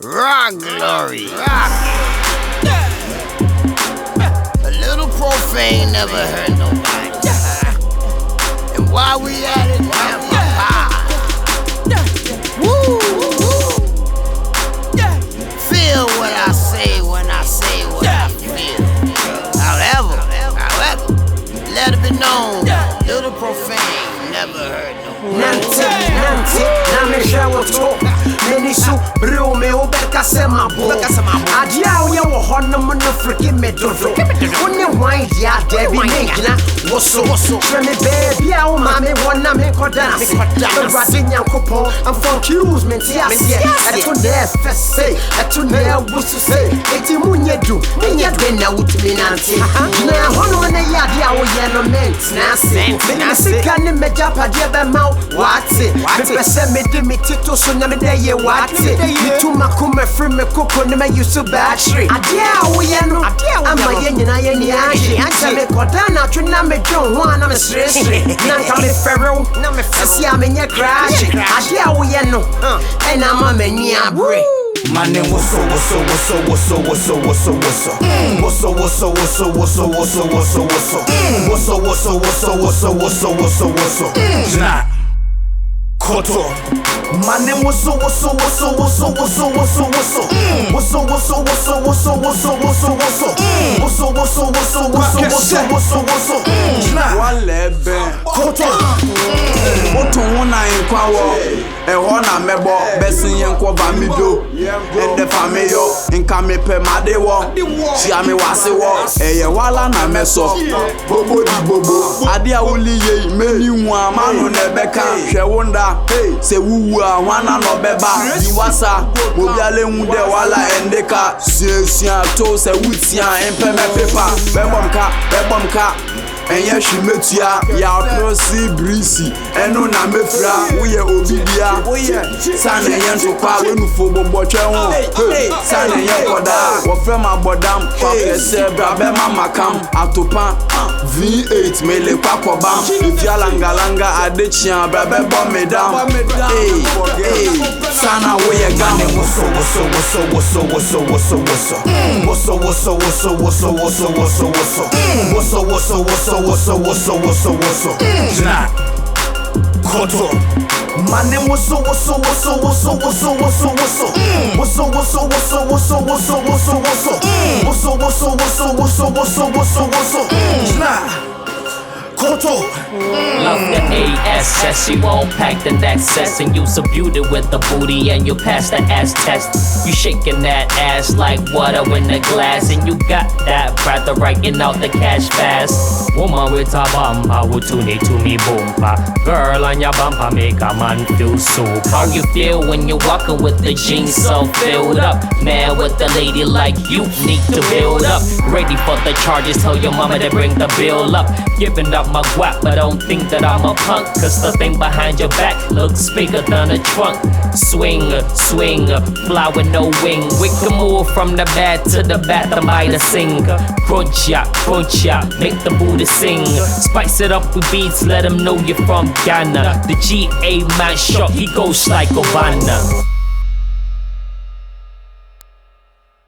Rock glory, rock. A little profane never hurt nobody. And while we at it, woo. Feel what I say when I say what I feel. However, let it be known, little profane never hurt nobody. Nanti, na me shawo to. Menisu, bro me obeka se mabo. Adia uye wo hono mo no friki me dodo. Woni wine dia debi nengina woso. Shwe me baby a o mame wona me kodance. Radi nyankopon, I'm from Q's menti ase. Eto ne fese, eto ne wusu se. Eti munye du, menye de na wutumi nanti. Na hono ne yade a wo ye no ment na se. Me sika ne meja pade be ma what's it? Me pese me de me tito so na me de ye what's it? Me too makuma free me koko ne me use battery. Adia wo ye no, ama ye nyina ye ni aje. Anse me koda na twena me dwon ho ana me sresre. Na nka me ferro, na me fesi a me nye crash. Adia wo ye no, e na ma me ni abre. Mane woso Jna Koto Mane woso Koto Oto wona enkwa wo eho na mebo besin yenko ba mi do ende fameyo nka me pe made wo tia me wase wo eye wala na meso bobo di bobo ade a woli ye meni hu amano na beka hwe wonda se wuwu a wana no beba di wasa obi ale hu de wala endeka siesia to se wutia empe me pepa bebom ka enye hwimetua ya prosi brisi eno na mefra woye obibia sana enye ntokwa wenufo bobotwe ho sana enye koda wo frem abodam kwese brabe mama kam atopa V8 mele kwakobam ifia langa adechia brabe bomedam sana woye gane woso Jna Koto Mane woso Jna Koto Love the AS says she won't pack the next cess. And you subdued it with the booty and you passed the ass test. You shaking that ass like water in the glass. And you got that brother writing out the cash fast. Woman with a bumper, would tune it to me bumper. Girl on your bumper make a man feel super. How you feel when you're walking with the jeans so filled up? Man with the lady like you need to build up. Ready for the charges, tell your mama to bring the bill up. Giving up my guap, but don't think that I'm a punk. Cause the thing behind your back looks bigger than a trunk. Swing, fly with no wing. We can move from the bed to the bathroom by the sink. Crunch ya, make the booty sing. Spice it up with beats, let them know you're from Ghana. The GA man shot, he goes like Obama.